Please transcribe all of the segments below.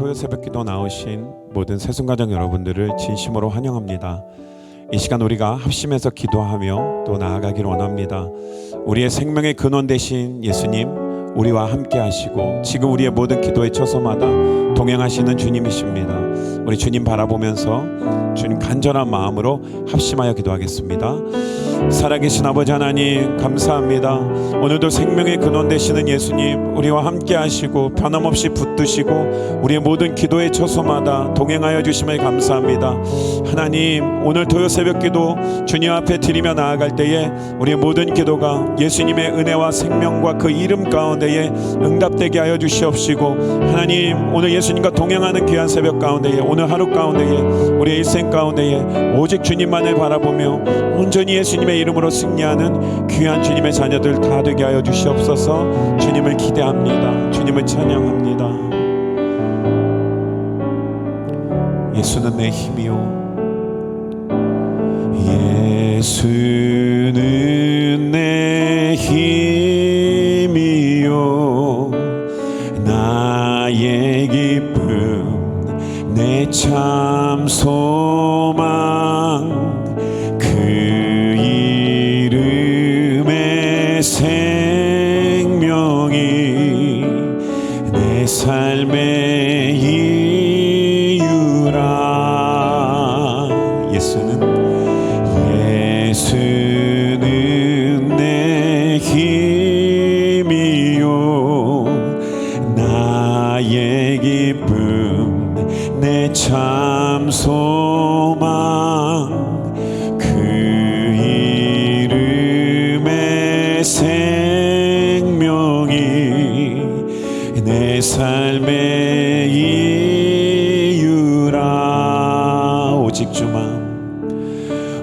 토요 새벽기도 나오신 모든 새순가족 여러분들을 진심으로 환영합니다. 이 시간 우리가 합심해서 기도하며 또 나아가길 원합니다. 우리의 생명의 근원 되신 예수님, 우리와 함께 하시고 지금 우리의 모든 기도의 처소마다 동행하시는 주님이십니다. 우리 주님 바라보면서 주님 간절한 마음으로 합심하여 기도하겠습니다. 살아계신 아버지 하나님, 감사합니다. 오늘도 생명의 근원 되시는 예수님, 우리와 함께 하시고 변함없이 붙드시고 우리의 모든 기도의 처소마다 동행하여 주심을 감사합니다. 하나님, 오늘 토요 새벽기도 주님 앞에 드리며 나아갈 때에 우리의 모든 기도가 예수님의 은혜와 생명과 그 이름 가운데에 응답되게 하여 주시옵시고, 하나님, 오늘 예수님과 동행하는 귀한 새벽 가운데에, 오늘 하루 가운데에, 우리의 일생 가운데에 오직 주님만을 바라보며 온전히 예수님의 이름으로 승리하는 귀한 주님의 자녀들 다 되게 하여 주시옵소서. 주님을 기대합니다. 주님을 찬양합니다. 예수는 내 힘이요, 예수는 내 힘이요, 나의 기쁨, 내 참 소망, 그 이름의 생명이 내 삶의 이유라. 예수는 내 힘이요, 나의 기쁨, 내 참 소망, 그 이름의 생명이 내 삶의 이유라.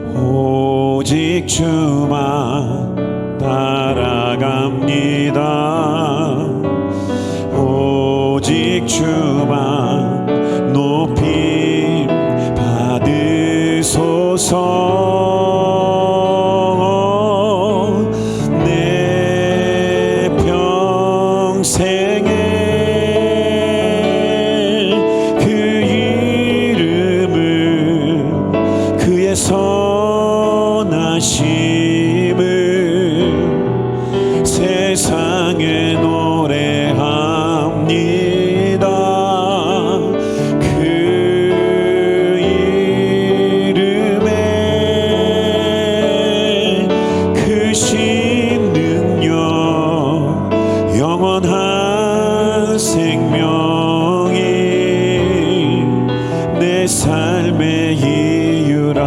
오직 주만 따라갑니다. 오직 주만 높임 받으소서. 내 평생에 그 이름을, 그의 선하심을 세상에 노래합니다. 그 이름에 크신 능력, 영원한 생명이 내 삶의 이유라.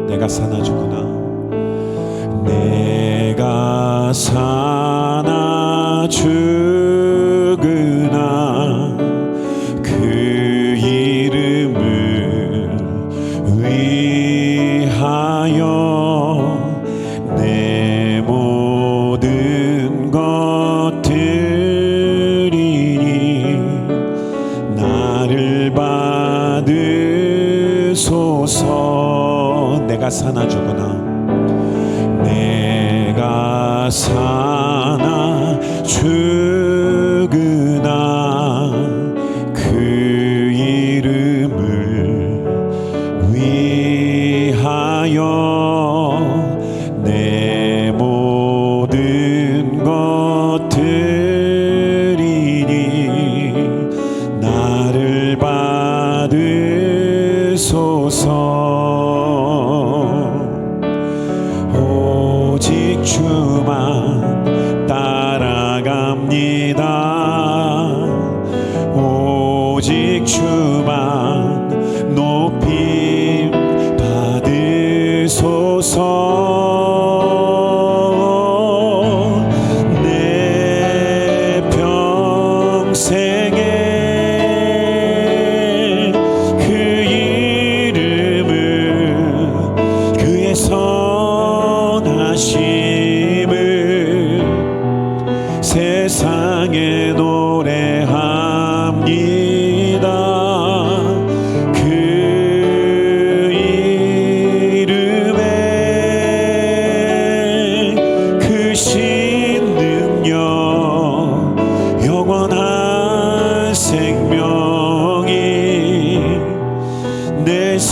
내가 사나 죽으나, 내가 사나 죽으나 그 이름을 위하여 내 모든 것 드리니 나를 받으소서. 내가 사나 죽으나, 내가 사나 죽으나 그 이름을 위하여 내 모든 것 드리니 나를 받으소서. 오직 주만 따라갑니다. 오직 주만 높임 받으소서. 내 평생에 그 이름을, 그의 선하심을 세상에 노래합니다.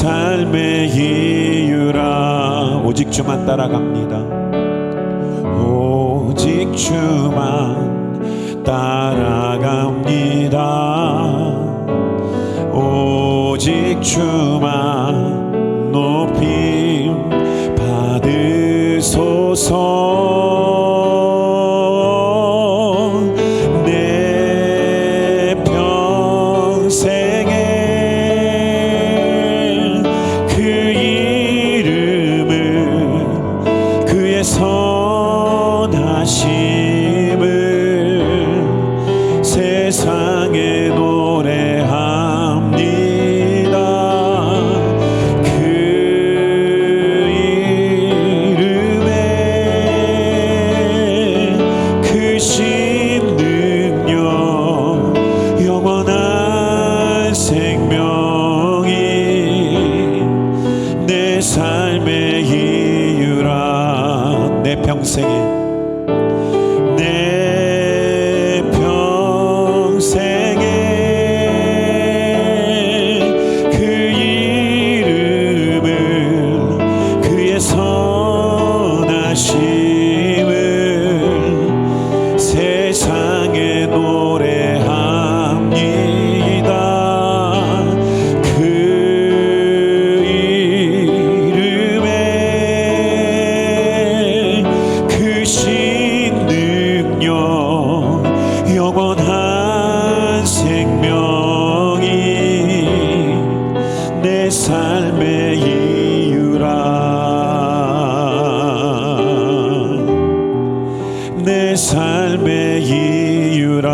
삶의 이유라. 오직 주만 따라갑니다. 오직 주만 따라갑니다. 오직 주만 높임 받으소서. 내 평생에 그 이름을, 그의 선하심을 세상에 노래합니다. 그 이름에 크신 능력, 영원한 생명이 내 삶의 이유라. 내 평생에, 내 평생에 그 이름을, 그의 선하심을 세상에 노래합니다. 그 이름에 크신 능력, 영원한 생명이 내 삶의 이유라. 내 삶의 이유라.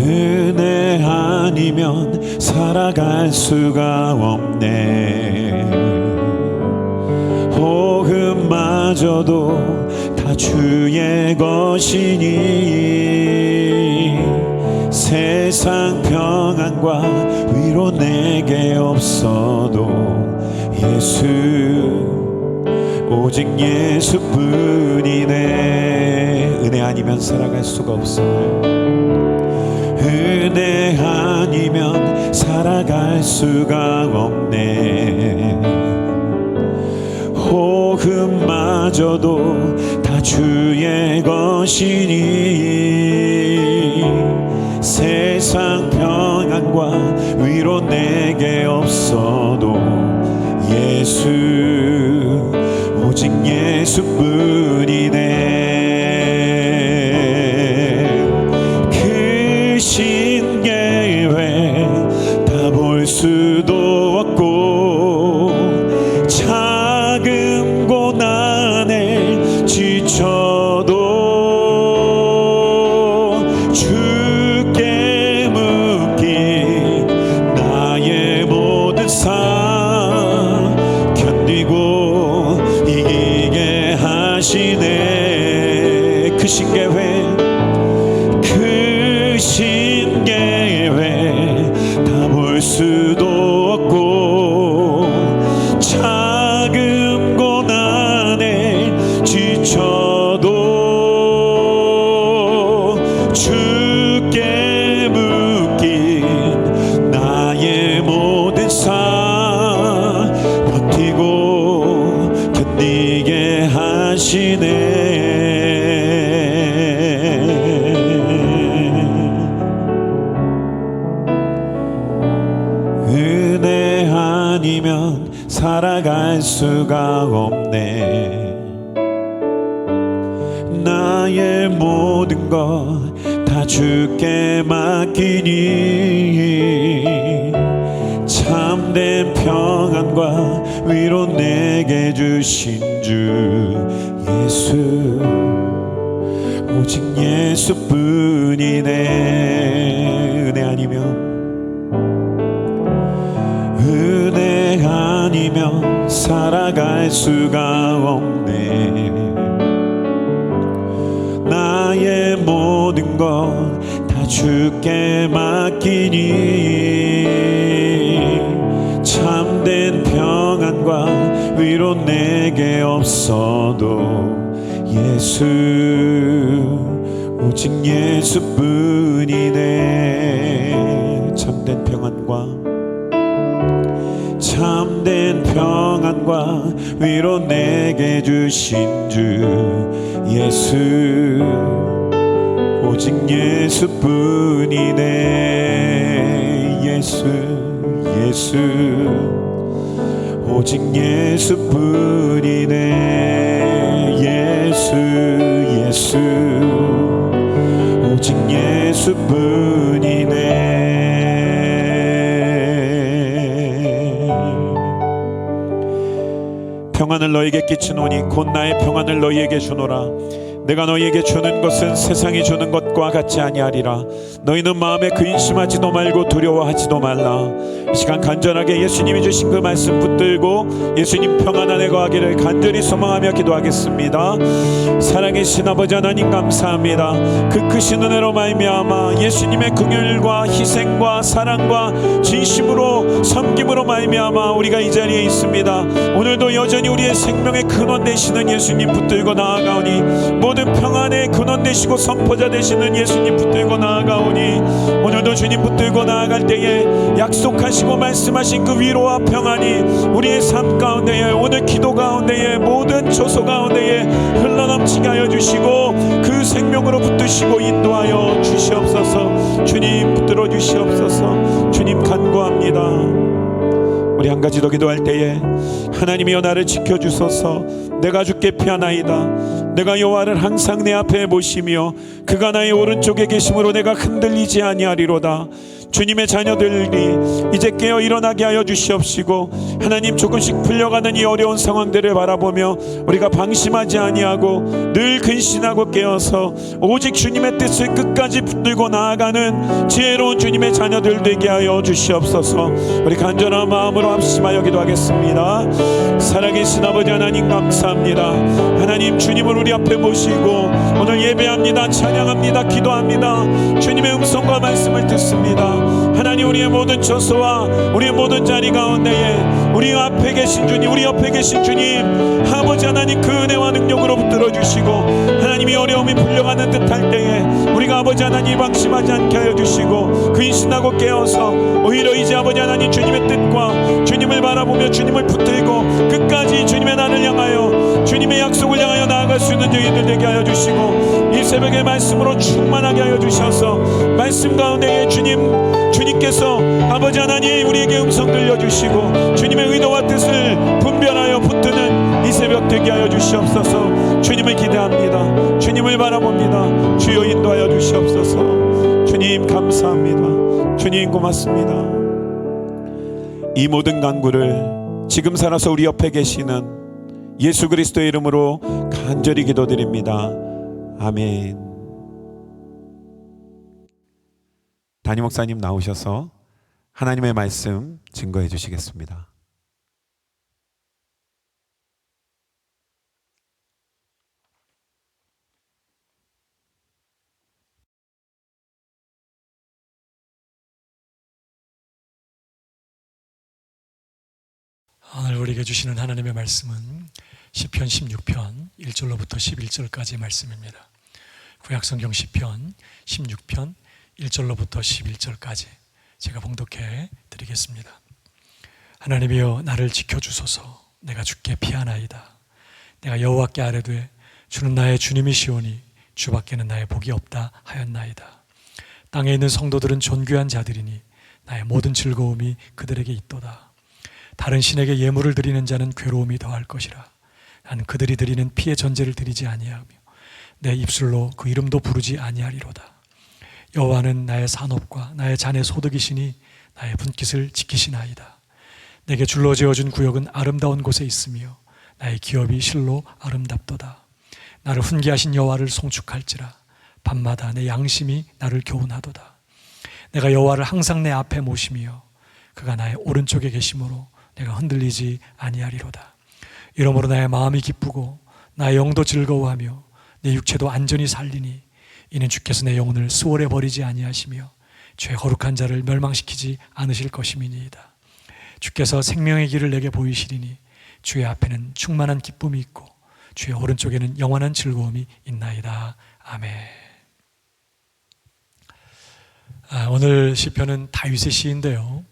은혜 아니면 살아갈 수가 없네. 호흡마저도 다 주의 것이니 세상 평안과 위로 내게 없어도 예수, 오직 예수뿐이네. 은혜 아니면 살아갈 수가 없어요. 은혜 아니면 살아갈 수가 없네. 호흡마저도 다 주의 것이니 세상 평안과 위로 내게 없어도 예수, 오직 예수뿐이네. 크신 계획 다 볼 수도 없고 작은 고난에 지쳐도 주께 묶인 나의 모든 삶 견디고 이기게 하시네. 크신 계획, 크신 계획 다 볼 수도 없고 작은 고난에 지쳐도 주께 묶인 나의 모든 삶 버티고 견디게 하시네. 은혜 아니면 살아갈 수가 없네. 나의 모든 것 다 주께 맡기니 참된 평안과 위로 내게 주신 주 예수, 오직 예수뿐이네. 은혜 아니면 살아갈 수가 없네. 나의 모든 것 다 주께 맡기니 참된 평안과 위로 내게 없어도 예수, 오직 예수뿐이네. 참된 평안과 위로 내게 주신 주 예수, 오직 예수뿐이네. 예수 오직 예수뿐이네. 예수 오직 예수뿐이네. 평안을 너에게 끼치노니 곧 나의 평안을 너희에게 주노라. 내가 너희에게 주는 것은 세상이 주는 것과 같지 아니하리라. 너희는 마음에 근심하지도 말고 두려워하지도 말라. 이 시간 간절하게 예수님이 주신 그 말씀 붙들고 예수님 평안 안에 거하기를 간절히 소망하며 기도하겠습니다. 살아계신 아버지 하나님 감사합니다. 그 크신 은혜로 말미암아 예수님의 긍휼과 희생과 사랑과 진심으로 섬김으로 말미암아 우리가 이 자리에 있습니다. 오늘도 여전히 우리의 생명의 근원 되시는 예수님 붙들고 나아가오니, 모든 평안의 근원 되시고 선포자 되시는 예수님 붙들고 나아가오니, 오늘도 주님 붙들고 나아갈 때에 약속하시고 말씀하신 그 위로와 평안이 우리의 삶 가운데에, 오늘 기도 가운데에, 모든 처소 가운데에 흘러넘치게 하여 주시고 그 생명으로 붙드시고 인도하여 주시옵소서. 주님 붙들어 주시옵소서. 주님 간구합니다. 우리 한 가지 더 기도할 때에 하나님이여 나를 지켜주소서. 내가 주께 피하나이다. 내가 여호와를 항상 내 앞에 모시며 그가 나의 오른쪽에 계심으로 내가 흔들리지 아니하리로다. 주님의 자녀들이 이제 깨어 일어나게 하여 주시옵시고, 하나님 조금씩 풀려가는 이 어려운 상황들을 바라보며 우리가 방심하지 아니하고 늘 근신하고 깨어서 오직 주님의 뜻을 끝까지 붙들고 나아가는 지혜로운 주님의 자녀들 되게 하여 주시옵소서. 우리 간절한 마음으로 합심하여 기도하겠습니다. 살아계신 아버지 하나님 감사합니다. 하나님 주님을 우리 앞에 모시고 오늘 예배합니다. 찬양합니다. 기도합니다. 주님의 음성과 말씀을 듣습니다. 하나님 우리의 모든 처소와 우리의 모든 자리 가운데에 우리 앞에 계신 주님, 우리 옆에 계신 주님 아버지 하나님 그 은혜와 능력으로 붙들어 주시고, 하나님이 어려움이 풀려가는 듯할 때에 우리가 아버지 하나님 방심하지 않게 하여 주시고 근신하고 깨어서 오히려 이제 아버지 하나님 주님의 뜻과 주님을 바라보며 주님을 붙들고 끝까지 주님의 날을 향하여 주님의 약속을 향하여 나아갈 수 있는 저희들 되게 하여 주시고, 이 새벽에 말씀으로 충만하게 하여 주셔서 말씀 가운데에 주님께서 아버지 하나님 우리에게 음성 들려주시고 주님의 의도와 뜻을 분별하여 붙드는 이 새벽 되게 하여 주시옵소서. 주님을 기대합니다. 주님을 바라봅니다. 주여 인도하여 주시옵소서. 주님 감사합니다. 주님 고맙습니다. 이 모든 간구를 지금 살아서 우리 옆에 계시는 예수 그리스도의 이름으로 간절히 기도드립니다. 아멘. 담임 목사님 나오셔서 하나님의 말씀 증거해 주시겠습니다. 오늘 우리에게 주시는 하나님의 말씀은 시편 16편 1절로부터 11절까지의 말씀입니다. 구약성경 시편 16편 1절로부터 11절까지 제가 봉독해 드리겠습니다. 하나님이여 나를 지켜주소서. 내가 주께 피하나이다. 내가 여호와께 아뢰되 주는 나의 주님이시오니 주밖에는 나의 복이 없다 하였나이다. 땅에 있는 성도들은 존귀한 자들이니 나의 모든 즐거움이 그들에게 있도다. 다른 신에게 예물을 드리는 자는 괴로움이 더할 것이라. 나는 그들이 드리는 피의 전제를 드리지 아니하며 내 입술로 그 이름도 부르지 아니하리로다. 여호와는 나의 산업과 나의 잔의 소득이시니 나의 분깃을 지키시나이다. 내게 줄로 지어준 구역은 아름다운 곳에 있으며 나의 기업이 실로 아름답도다. 나를 훈계하신 여호와를 송축할지라. 밤마다 내 양심이 나를 교훈하도다. 내가 여호와를 항상 내 앞에 모시며 그가 나의 오른쪽에 계심으로 내가 흔들리지 아니하리로다. 이러므로 나의 마음이 기쁘고 나의 영도 즐거워하며 내 육체도 안전히 살리니 이는 주께서 내 영혼을 수월해 버리지 아니하시며 죄 거룩한 자를 멸망시키지 않으실 것임이니이다. 주께서 생명의 길을 내게 보이시리니 주의 앞에는 충만한 기쁨이 있고 주의 오른쪽에는 영원한 즐거움이 있나이다. 아멘. 오늘 시편은 다윗의 시인데요.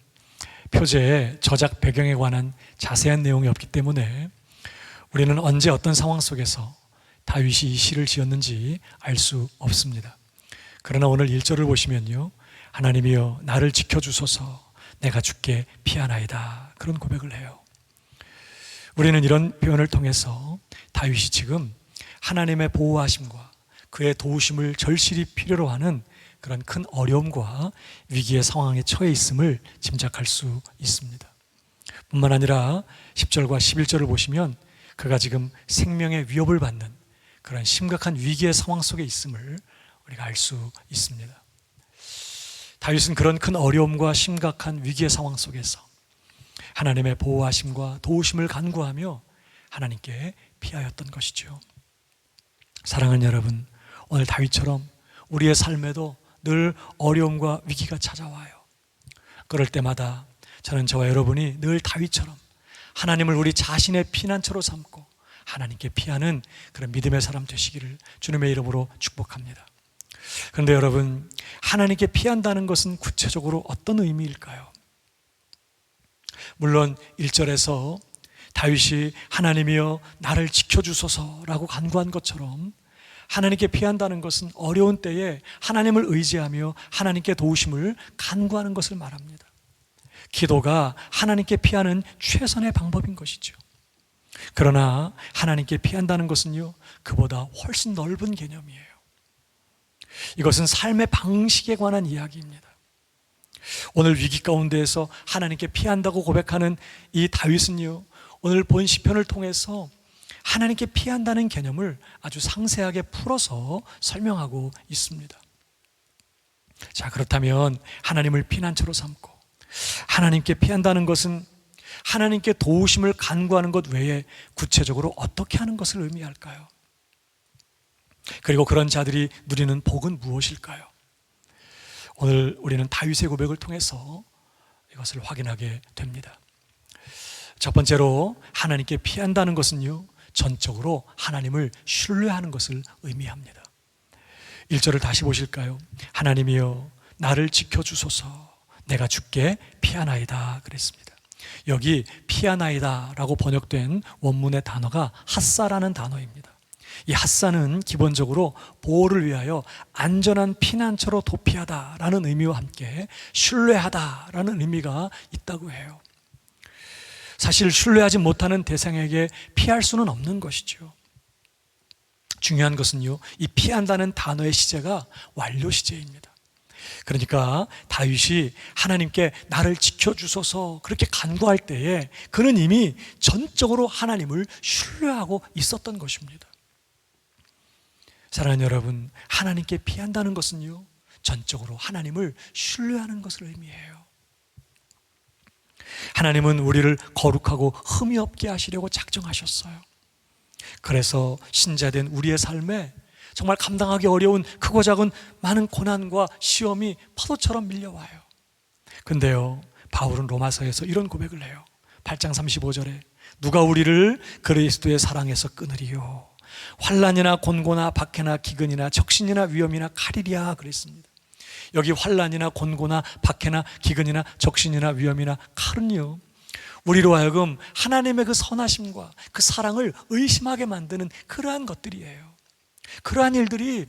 표제에 저작 배경에 관한 자세한 내용이 없기 때문에 우리는 언제 어떤 상황 속에서 다윗이 이 시를 지었는지 알 수 없습니다. 그러나 오늘 1절을 보시면요, 하나님이여 나를 지켜주소서, 내가 주께 피하나이다, 그런 고백을 해요. 우리는 이런 표현을 통해서 다윗이 지금 하나님의 보호하심과 그의 도우심을 절실히 필요로 하는 그런 큰 어려움과 위기의 상황에 처해 있음을 짐작할 수 있습니다. 뿐만 아니라 10절과 11절을 보시면 그가 지금 생명의 위협을 받는 그런 심각한 위기의 상황 속에 있음을 우리가 알 수 있습니다. 다윗은 그런 큰 어려움과 심각한 위기의 상황 속에서 하나님의 보호하심과 도우심을 간구하며 하나님께 피하였던 것이죠. 사랑하는 여러분, 오늘 다윗처럼 우리의 삶에도 늘 어려움과 위기가 찾아와요. 그럴 때마다 저는 저와 여러분이 늘 다윗처럼 하나님을 우리 자신의 피난처로 삼고 하나님께 피하는 그런 믿음의 사람 되시기를 주님의 이름으로 축복합니다. 그런데 여러분, 하나님께 피한다는 것은 구체적으로 어떤 의미일까요? 물론 1절에서 다윗이 하나님이여 나를 지켜주소서라고 간구한 것처럼 하나님께 피한다는 것은 어려운 때에 하나님을 의지하며 하나님께 도우심을 간구하는 것을 말합니다. 기도가 하나님께 피하는 최선의 방법인 것이죠. 그러나 하나님께 피한다는 것은요, 그보다 훨씬 넓은 개념이에요. 이것은 삶의 방식에 관한 이야기입니다. 오늘 위기 가운데에서 하나님께 피한다고 고백하는 이 다윗은요, 오늘 본 시편을 통해서 하나님께 피한다는 개념을 아주 상세하게 풀어서 설명하고 있습니다. 자, 그렇다면 하나님을 피난처로 삼고 하나님께 피한다는 것은 하나님께 도우심을 간구하는 것 외에 구체적으로 어떻게 하는 것을 의미할까요? 그리고 그런 자들이 누리는 복은 무엇일까요? 오늘 우리는 다윗의 고백을 통해서 이것을 확인하게 됩니다. 첫 번째로 하나님께 피한다는 것은요, 전적으로 하나님을 신뢰하는 것을 의미합니다. 1절을 다시 보실까요? 하나님이여 나를 지켜주소서, 내가 주께 피하나이다 그랬습니다. 여기 피하나이다 라고 번역된 원문의 단어가 핫사라는 단어입니다. 이 핫사는 기본적으로 보호를 위하여 안전한 피난처로 도피하다라는 의미와 함께 신뢰하다라는 의미가 있다고 해요. 사실 신뢰하지 못하는 대상에게 피할 수는 없는 것이죠. 중요한 것은요, 이 피한다는 단어의 시제가 완료 시제입니다. 그러니까 다윗이 하나님께 나를 지켜주소서 그렇게 간구할 때에 그는 이미 전적으로 하나님을 신뢰하고 있었던 것입니다. 사랑하는 여러분, 하나님께 피한다는 것은요, 전적으로 하나님을 신뢰하는 것을 의미해요. 하나님은 우리를 거룩하고 흠이 없게 하시려고 작정하셨어요. 그래서 신자된 우리의 삶에 정말 감당하기 어려운 크고 작은 많은 고난과 시험이 파도처럼 밀려와요. 근데요, 바울은 로마서에서 이런 고백을 해요. 8장 35절에 누가 우리를 그리스도의 사랑에서 끊으리요? 환난이나 곤고나 박해나 기근이나 적신이나 위험이나 칼이랴 그랬습니다. 여기 환난이나 곤고나 박해나 기근이나 적신이나 위험이나 칼은요, 우리로 하여금 하나님의 그 선하심과 그 사랑을 의심하게 만드는 그러한 것들이에요. 그러한 일들이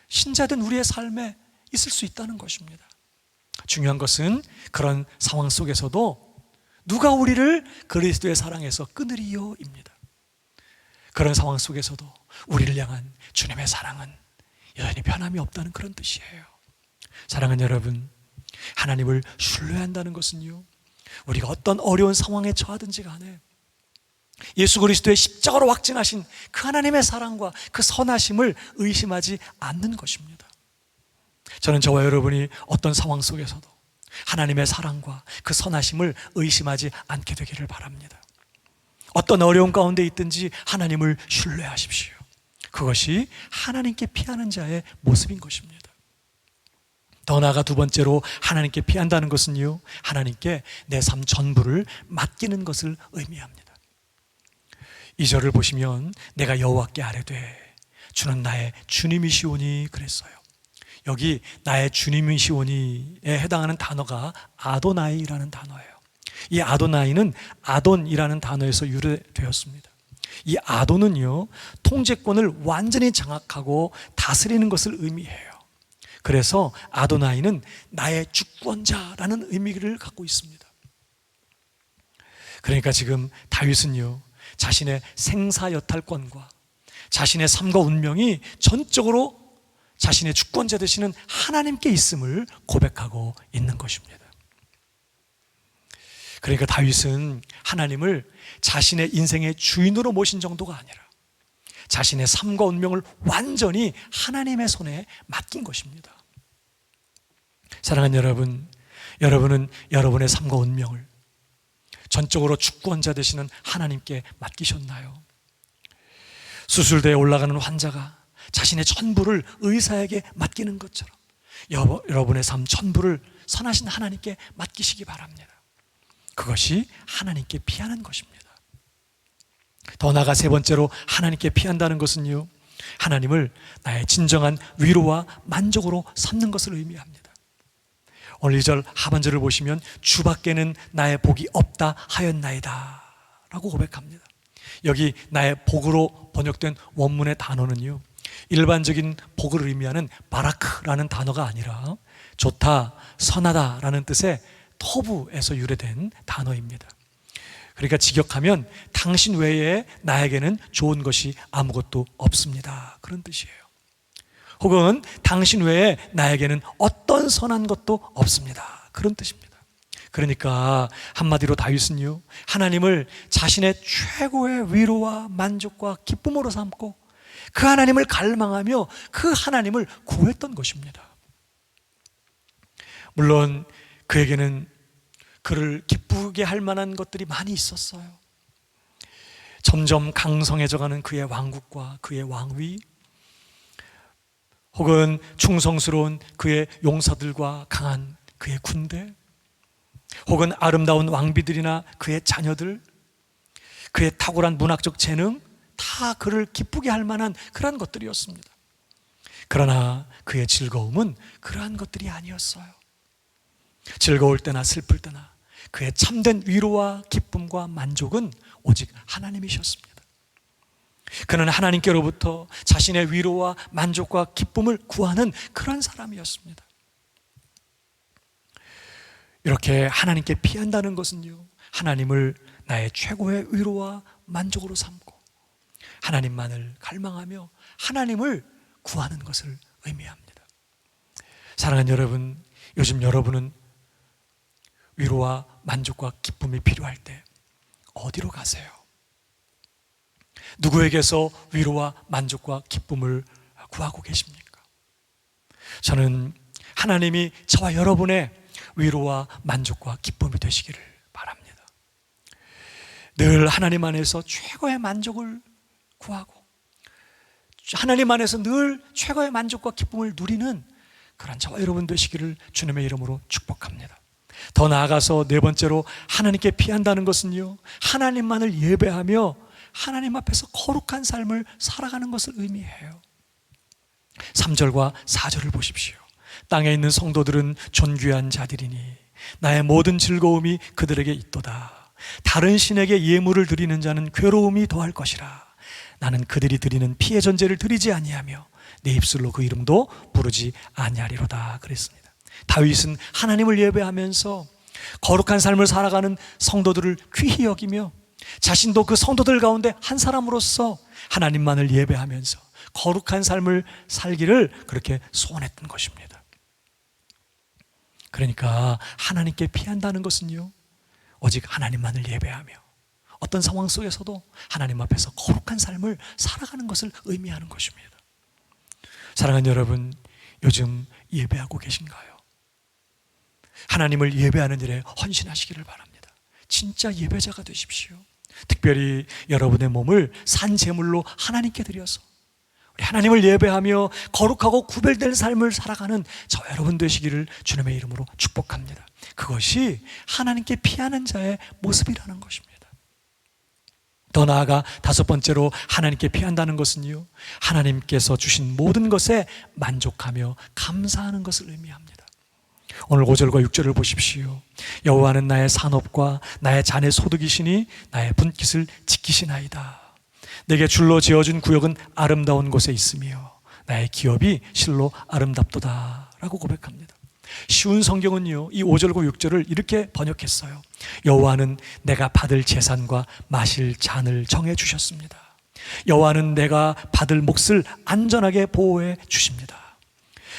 신자된 우리의 삶에 있을 수 있다는 것입니다. 중요한 것은 그런 상황 속에서도 누가 우리를 그리스도의 사랑에서 끊으리요입니다. 그런 상황 속에서도 우리를 향한 주님의 사랑은 여전히 변함이 없다는 그런 뜻이에요. 사랑하는 여러분, 하나님을 신뢰한다는 것은요, 우리가 어떤 어려운 상황에 처하든지 간에 예수 그리스도의 십자가로 확증하신 그 하나님의 사랑과 그 선하심을 의심하지 않는 것입니다. 저는 저와 여러분이 어떤 상황 속에서도 하나님의 사랑과 그 선하심을 의심하지 않게 되기를 바랍니다. 어떤 어려움 가운데 있든지 하나님을 신뢰하십시오. 그것이 하나님께 피하는 자의 모습인 것입니다. 더 나아가 두 번째로 하나님께 피한다는 것은요, 하나님께 내 삶 전부를 맡기는 것을 의미합니다. 2절을 보시면 내가 여호와께 아뢰되 주는 나의 주님이시오니 그랬어요. 여기 나의 주님이시오니에 해당하는 단어가 아도나이라는 단어예요. 이 아도나이는 아돈이라는 단어에서 유래되었습니다. 이 아돈은요, 통제권을 완전히 장악하고 다스리는 것을 의미해요. 그래서 아도나이는 나의 주권자라는 의미를 갖고 있습니다. 그러니까 지금 다윗은요, 자신의 생사여탈권과 자신의 삶과 운명이 전적으로 자신의 주권자 되시는 하나님께 있음을 고백하고 있는 것입니다. 그러니까 다윗은 하나님을 자신의 인생의 주인으로 모신 정도가 아니라 자신의 삶과 운명을 완전히 하나님의 손에 맡긴 것입니다. 사랑하는 여러분, 여러분은 여러분의 삶과 운명을 전적으로 주권자 되시는 하나님께 맡기셨나요? 수술대에 올라가는 환자가 자신의 전부를 의사에게 맡기는 것처럼 여러분의 삶 전부를 선하신 하나님께 맡기시기 바랍니다. 그것이 하나님께 피하는 것입니다. 더 나아가 세 번째로 하나님께 피한다는 것은요, 하나님을 나의 진정한 위로와 만족으로 삼는 것을 의미합니다. 오늘 2절 하반절을 보시면 주 밖에는 나의 복이 없다 하였나이다 라고 고백합니다. 여기 나의 복으로 번역된 원문의 단어는요, 일반적인 복을 의미하는 바라크라는 단어가 아니라 좋다, 선하다라는 뜻의 토부에서 유래된 단어입니다. 그러니까 직역하면 당신 외에 나에게는 좋은 것이 아무것도 없습니다, 그런 뜻이에요. 혹은 당신 외에 나에게는 어떤 선한 것도 없습니다, 그런 뜻입니다. 그러니까 한마디로 다윗은요, 하나님을 자신의 최고의 위로와 만족과 기쁨으로 삼고 그 하나님을 갈망하며 그 하나님을 구했던 것입니다. 물론 그에게는 그를 기쁘게 할 만한 것들이 많이 있었어요. 점점 강성해져가는 그의 왕국과 그의 왕위, 혹은 충성스러운 그의 용사들과 강한 그의 군대, 혹은 아름다운 왕비들이나 그의 자녀들, 그의 탁월한 문학적 재능, 다 그를 기쁘게 할 만한 그러한 것들이었습니다. 그러나 그의 즐거움은 그러한 것들이 아니었어요. 즐거울 때나 슬플 때나 그의 참된 위로와 기쁨과 만족은 오직 하나님이셨습니다. 그는 하나님께로부터 자신의 위로와 만족과 기쁨을 구하는 그런 사람이었습니다. 이렇게 하나님께 피한다는 것은요, 하나님을 나의 최고의 위로와 만족으로 삼고 하나님만을 갈망하며 하나님을 구하는 것을 의미합니다. 사랑하는 여러분, 요즘 여러분은 위로와 만족과 기쁨이 필요할 때 어디로 가세요? 누구에게서 위로와 만족과 기쁨을 구하고 계십니까? 저는 하나님이 저와 여러분의 위로와 만족과 기쁨이 되시기를 바랍니다. 늘 하나님 안에서 최고의 만족을 구하고 하나님 안에서 늘 최고의 만족과 기쁨을 누리는 그런 저와 여러분 되시기를 주님의 이름으로 축복합니다. 더 나아가서 네 번째로 하나님께 피한다는 것은요, 하나님만을 예배하며 하나님 앞에서 거룩한 삶을 살아가는 것을 의미해요. 3절과 4절을 보십시오. 땅에 있는 성도들은 존귀한 자들이니 나의 모든 즐거움이 그들에게 있도다. 다른 신에게 예물을 드리는 자는 괴로움이 더할 것이라. 나는 그들이 드리는 피의 전제를 드리지 아니하며 내 입술로 그 이름도 부르지 아니하리로다 그랬습니다. 다윗은 하나님을 예배하면서 거룩한 삶을 살아가는 성도들을 귀히 여기며 자신도 그 성도들 가운데 한 사람으로서 하나님만을 예배하면서 거룩한 삶을 살기를 그렇게 소원했던 것입니다. 그러니까 하나님께 피한다는 것은요, 오직 하나님만을 예배하며 어떤 상황 속에서도 하나님 앞에서 거룩한 삶을 살아가는 것을 의미하는 것입니다. 사랑하는 여러분, 요즘 예배하고 계신가요? 하나님을 예배하는 일에 헌신하시기를 바랍니다. 진짜 예배자가 되십시오. 특별히 여러분의 몸을 산 제물로 하나님께 드려서 우리 하나님을 예배하며 거룩하고 구별된 삶을 살아가는 저 여러분 되시기를 주님의 이름으로 축복합니다. 그것이 하나님께 피하는 자의 모습이라는 것입니다. 더 나아가 다섯 번째로 하나님께 피한다는 것은요, 하나님께서 주신 모든 것에 만족하며 감사하는 것을 의미합니다. 오늘 5절과 6절을 보십시오. 여호와는 나의 산업과 나의 잔의 소득이시니 나의 분깃을 지키시나이다. 내게 줄로 지어준 구역은 아름다운 곳에 있으며 나의 기업이 실로 아름답도다 라고 고백합니다. 쉬운 성경은요, 이 5절과 6절을 이렇게 번역했어요. 여호와는 내가 받을 재산과 마실 잔을 정해 주셨습니다. 여호와는 내가 받을 몫을 안전하게 보호해 주십니다.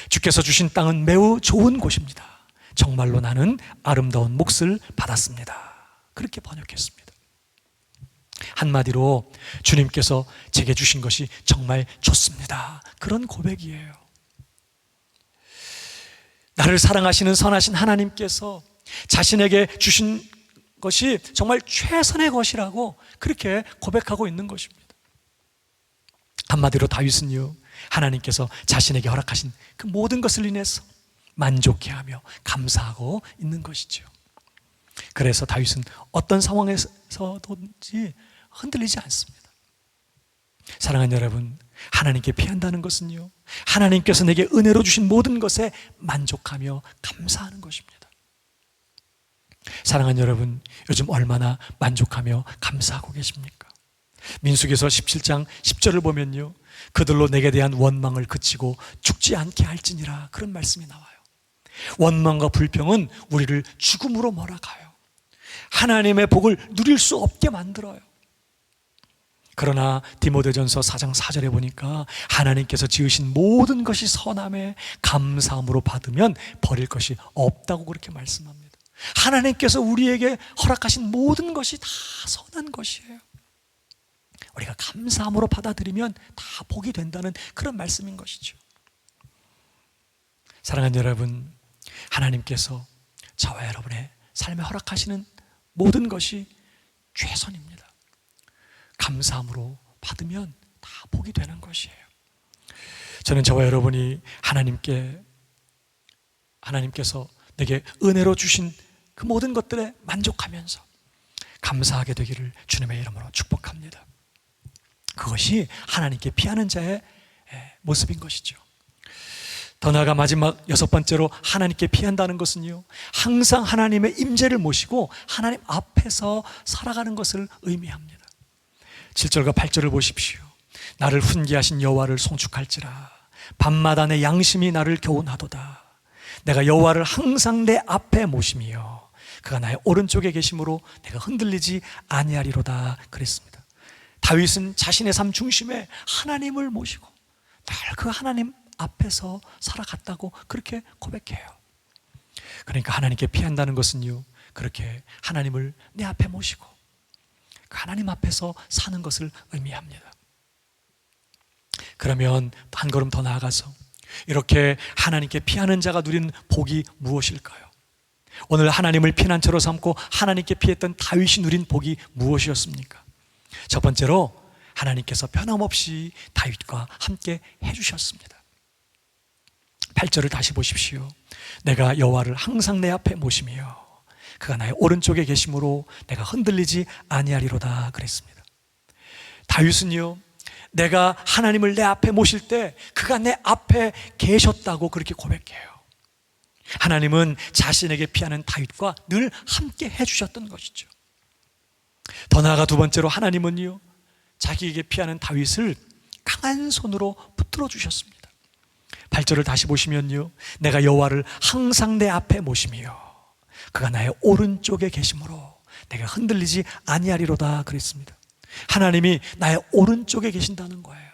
주께서 주신 땅은 매우 좋은 곳입니다. 정말로 나는 아름다운 몫을 받았습니다. 그렇게 번역했습니다. 한마디로 주님께서 제게 주신 것이 정말 좋습니다. 그런 고백이에요. 나를 사랑하시는 선하신 하나님께서 자신에게 주신 것이 정말 최선의 것이라고 그렇게 고백하고 있는 것입니다. 한마디로 다윗은요, 하나님께서 자신에게 허락하신 그 모든 것을 인해서 만족해하며 감사하고 있는 것이죠. 그래서 다윗은 어떤 상황에서든지 흔들리지 않습니다. 사랑하는 여러분, 하나님께 피한다는 것은요, 하나님께서 내게 은혜로 주신 모든 것에 만족하며 감사하는 것입니다. 사랑하는 여러분, 요즘 얼마나 만족하며 감사하고 계십니까? 민수기서 17장 10절을 보면요, 그들로 내게 대한 원망을 그치고 죽지 않게 할지니라, 그런 말씀이 나와요. 원망과 불평은 우리를 죽음으로 몰아가요. 하나님의 복을 누릴 수 없게 만들어요. 그러나 디모데전서 4장 4절에 보니까 하나님께서 지으신 모든 것이 선함에 감사함으로 받으면 버릴 것이 없다고 그렇게 말씀합니다. 하나님께서 우리에게 허락하신 모든 것이 다 선한 것이에요. 우리가 감사함으로 받아들이면 다 복이 된다는 그런 말씀인 것이죠. 사랑하는 여러분, 하나님께서 저와 여러분의 삶에 허락하시는 모든 것이 최선입니다. 감사함으로 받으면 다 복이 되는 것이에요. 저는 저와 여러분이 하나님께서 내게 은혜로 주신 그 모든 것들에 만족하면서 감사하게 되기를 주님의 이름으로 축복합니다. 그것이 하나님께 피하는 자의 모습인 것이죠. 더 나아가 마지막 여섯 번째로 하나님께 피한다는 것은요, 항상 하나님의 임재를 모시고 하나님 앞에서 살아가는 것을 의미합니다. 7절과 8절을 보십시오. 나를 훈계하신 여호와를 송축할지라. 밤마다 내 양심이 나를 교훈하도다. 내가 여호와를 항상 내 앞에 모시며 그가 나의 오른쪽에 계심으로 내가 흔들리지 아니하리로다, 그랬습니다. 다윗은 자신의 삶 중심에 하나님을 모시고 늘 그 하나님 앞에서 살아갔다고 그렇게 고백해요. 그러니까 하나님께 피한다는 것은요, 그렇게 하나님을 내 앞에 모시고 그 하나님 앞에서 사는 것을 의미합니다. 그러면 한 걸음 더 나아가서 이렇게 하나님께 피하는 자가 누리는 복이 무엇일까요? 오늘 하나님을 피난처로 삼고 하나님께 피했던 다윗이 누린 복이 무엇이었습니까? 첫 번째로 하나님께서 변함없이 다윗과 함께 해주셨습니다. 8절을 다시 보십시오. 내가 여호와를 항상 내 앞에 모시며 그가 나의 오른쪽에 계심으로 내가 흔들리지 아니하리로다, 그랬습니다. 다윗은요, 내가 하나님을 내 앞에 모실 때 그가 내 앞에 계셨다고 그렇게 고백해요. 하나님은 자신에게 피하는 다윗과 늘 함께 해주셨던 것이죠. 더 나아가 두 번째로 하나님은요, 자기에게 피하는 다윗을 강한 손으로 붙들어 주셨습니다. 8절을 다시 보시면요, 내가 여호와를 항상 내 앞에 모시며 그가 나의 오른쪽에 계심으로 내가 흔들리지 아니하리로다, 그랬습니다. 하나님이 나의 오른쪽에 계신다는 거예요.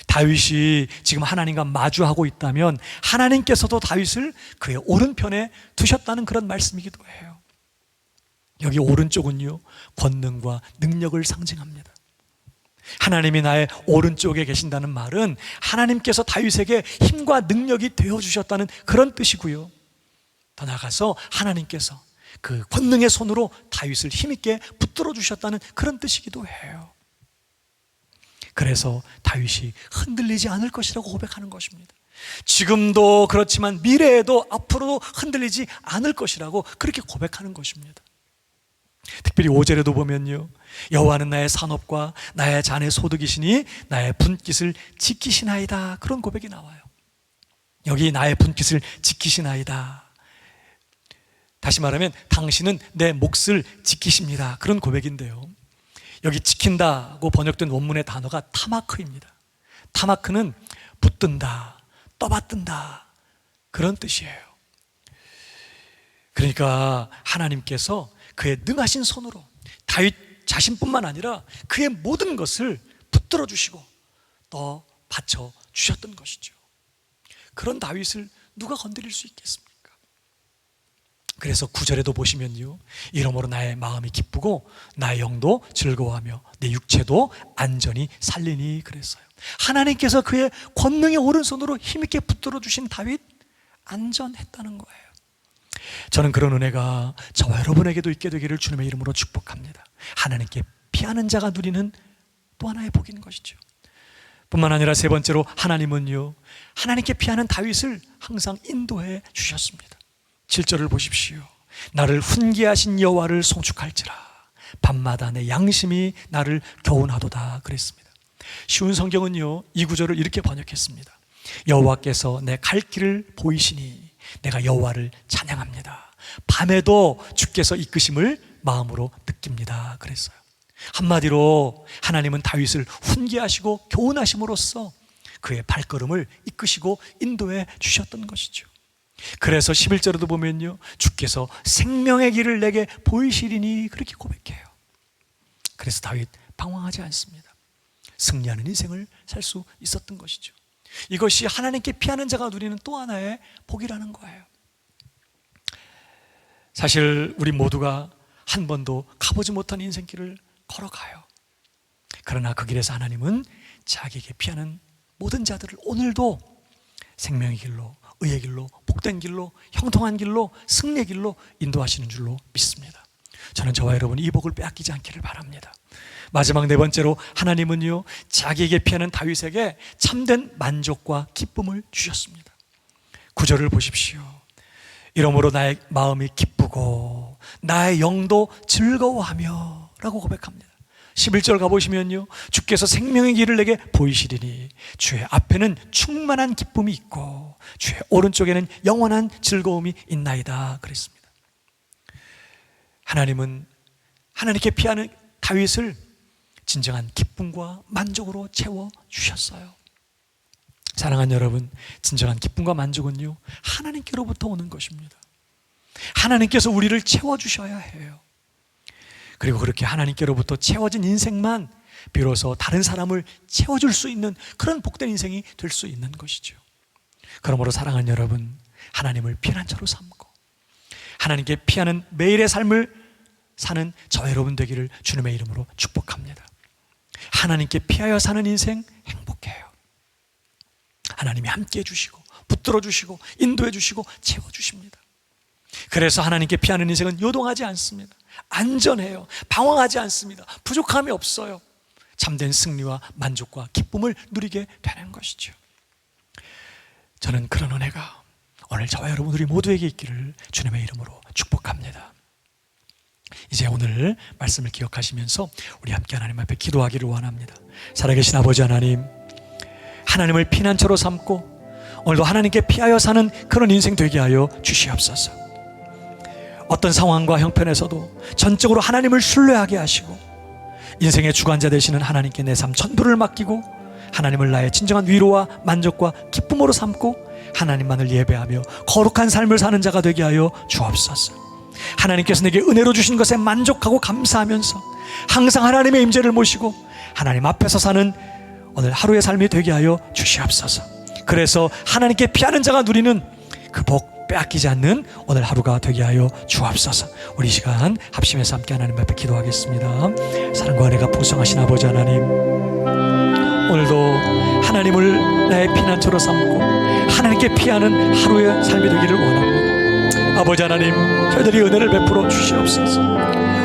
다윗이 지금 하나님과 마주하고 있다면 하나님께서도 다윗을 그의 오른편에 두셨다는 그런 말씀이기도 해요. 여기 오른쪽은요, 권능과 능력을 상징합니다. 하나님이 나의 오른쪽에 계신다는 말은 하나님께서 다윗에게 힘과 능력이 되어주셨다는 그런 뜻이고요, 더 나아가서 하나님께서 그 권능의 손으로 다윗을 힘있게 붙들어 주셨다는 그런 뜻이기도 해요. 그래서 다윗이 흔들리지 않을 것이라고 고백하는 것입니다. 지금도 그렇지만 미래에도 앞으로도 흔들리지 않을 것이라고 그렇게 고백하는 것입니다. 특별히 5절에도 보면요, 여호와는 나의 산업과 나의 잔의 소득이시니 나의 분깃을 지키시나이다, 그런 고백이 나와요. 여기 나의 분깃을 지키시나이다, 다시 말하면 당신은 내 몫을 지키십니다, 그런 고백인데요, 여기 지킨다고 번역된 원문의 단어가 타마크입니다. 타마크는 붙든다, 떠받든다, 그런 뜻이에요. 그러니까 하나님께서 그의 능하신 손으로 다윗 자신뿐만 아니라 그의 모든 것을 붙들어 주시고 또 바쳐 주셨던 것이죠. 그런 다윗을 누가 건드릴 수 있겠습니까? 그래서 9절에도 보시면요, 이러므로 나의 마음이 기쁘고 나의 영도 즐거워하며 내 육체도 안전히 살리니 그랬어요. 하나님께서 그의 권능의 오른손으로 힘있게 붙들어 주신 다윗, 안전했다는 거예요. 저는 그런 은혜가 저와 여러분에게도 있게 되기를 주님의 이름으로 축복합니다. 하나님께 피하는 자가 누리는 또 하나의 복인 것이죠. 뿐만 아니라 세 번째로 하나님은요, 하나님께 피하는 다윗을 항상 인도해 주셨습니다. 7절을 보십시오. 나를 훈계하신 여호와를 송축할지라 밤마다 내 양심이 나를 교훈하도다, 그랬습니다. 쉬운 성경은요, 이 구절을 이렇게 번역했습니다. 여호와께서 내 갈 길을 보이시니 내가 여호와를 찬양합니다. 밤에도 주께서 이끄심을 마음으로 느낍니다, 그랬어요. 한마디로 하나님은 다윗을 훈계하시고 교훈하심으로써 그의 발걸음을 이끄시고 인도해 주셨던 것이죠. 그래서 11절에도 보면요, 주께서 생명의 길을 내게 보이시리니 그렇게 고백해요. 그래서 다윗 방황하지 않습니다. 승리하는 인생을 살 수 있었던 것이죠. 이것이 하나님께 피하는 자가 누리는 또 하나의 복이라는 거예요. 사실 우리 모두가 한 번도 가보지 못한 인생길을 걸어가요. 그러나 그 길에서 하나님은 자기에게 피하는 모든 자들을 오늘도 생명의 길로, 의의 길로, 복된 길로, 형통한 길로, 승리의 길로 인도하시는 줄로 믿습니다. 저는 저와 여러분이 이 복을 빼앗기지 않기를 바랍니다. 마지막 네 번째로 하나님은요, 자기에게 피하는 다윗에게 참된 만족과 기쁨을 주셨습니다. 9절을 보십시오. 이러므로 나의 마음이 기쁘고 나의 영도 즐거워하며 라고 고백합니다. 11절 가보시면요, 주께서 생명의 길을 내게 보이시리니 주의 앞에는 충만한 기쁨이 있고 주의 오른쪽에는 영원한 즐거움이 있나이다, 그랬습니다. 하나님은 하나님께 피하는 다윗을 진정한 기쁨과 만족으로 채워주셨어요. 사랑하는 여러분, 진정한 기쁨과 만족은요, 하나님께로부터 오는 것입니다. 하나님께서 우리를 채워주셔야 해요. 그리고 그렇게 하나님께로부터 채워진 인생만 비로소 다른 사람을 채워줄 수 있는 그런 복된 인생이 될 수 있는 것이죠. 그러므로 사랑하는 여러분, 하나님을 피난처로 삼고 하나님께 피하는 매일의 삶을 사는 저와 여러분 되기를 주님의 이름으로 축복합니다. 하나님께 피하여 사는 인생 행복해요. 하나님이 함께해 주시고 붙들어 주시고 인도해 주시고 채워 주십니다. 그래서 하나님께 피하는 인생은 요동하지 않습니다. 안전해요. 방황하지 않습니다. 부족함이 없어요. 참된 승리와 만족과 기쁨을 누리게 되는 것이죠. 저는 그런 은혜가 오늘 저와 여러분 우리 모두에게 있기를 주님의 이름으로 축복합니다. 이제 오늘 말씀을 기억하시면서 우리 함께 하나님 앞에 기도하기를 원합니다. 살아계신 아버지 하나님, 하나님을 피난처로 삼고 오늘도 하나님께 피하여 사는 그런 인생 되게 하여 주시옵소서. 어떤 상황과 형편에서도 전적으로 하나님을 신뢰하게 하시고 인생의 주관자 되시는 하나님께 내 삶 전부를 맡기고 하나님을 나의 진정한 위로와 만족과 기쁨으로 삼고 하나님만을 예배하며 거룩한 삶을 사는 자가 되게 하여 주옵소서. 하나님께서 내게 은혜로 주신 것에 만족하고 감사하면서 항상 하나님의 임재를 모시고 하나님 앞에서 사는 오늘 하루의 삶이 되게 하여 주시옵소서. 그래서 하나님께 피하는 자가 누리는 그 복 빼앗기지 않는 오늘 하루가 되게 하여 주옵소서. 우리 시간 합심해서 함께 하나님 앞에 기도하겠습니다. 사랑과 은혜가 풍성하신 아버지 하나님, 오늘도 하나님을 나의 피난처로 삼고 하나님께 피하는 하루의 삶이 되기를 원합니다. 아버지 하나님, 저희들이 은혜를 베풀어 주시옵소서.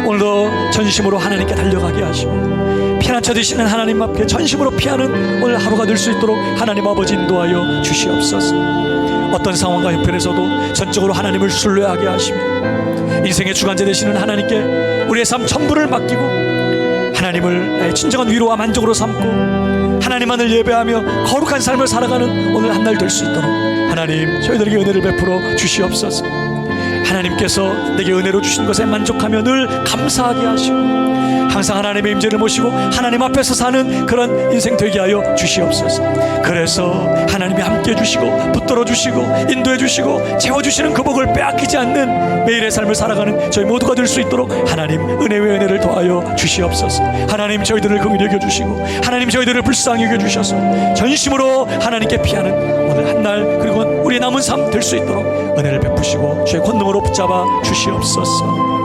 오늘도 전심으로 하나님께 달려가게 하시고 피난처 되시는 하나님 앞에 전심으로 피하는 오늘 하루가 될 수 있도록 하나님 아버지 인도하여 주시옵소서. 어떤 상황과 형편에서도 전적으로 하나님을 신뢰하게 하시며 인생의 주관자 되시는 하나님께 우리의 삶 전부를 맡기고 하나님을 나의 진정한 위로와 만족으로 삼고 하나님만을 예배하며 거룩한 삶을 살아가는 오늘 한 날 될 수 있도록 하나님 저희들에게 은혜를 베풀어 주시옵소서. 하나님께서 내게 은혜로 주신 것에 만족하며 늘 감사하게 하시고 항상 하나님의 임재를 모시고 하나님 앞에서 사는 그런 인생 되게 하여 주시옵소서. 그래서 하나님이 함께해 주시고 붙들어 주시고 인도해 주시고 채워주시는 그 복을 빼앗기지 않는 매일의 삶을 살아가는 저희 모두가 될 수 있도록 하나님 은혜 위에 은혜를 더하여 주시옵소서. 하나님 저희들을 긍휼히 여겨 주시고 하나님 저희들을 불쌍히 여겨 주셔서 전심으로 하나님께 피하는 오늘 한 날 그리고 우리의 남은 삶 될 수 있도록 은혜를 베푸시고 주의 권능으로 붙잡아 주시옵소서.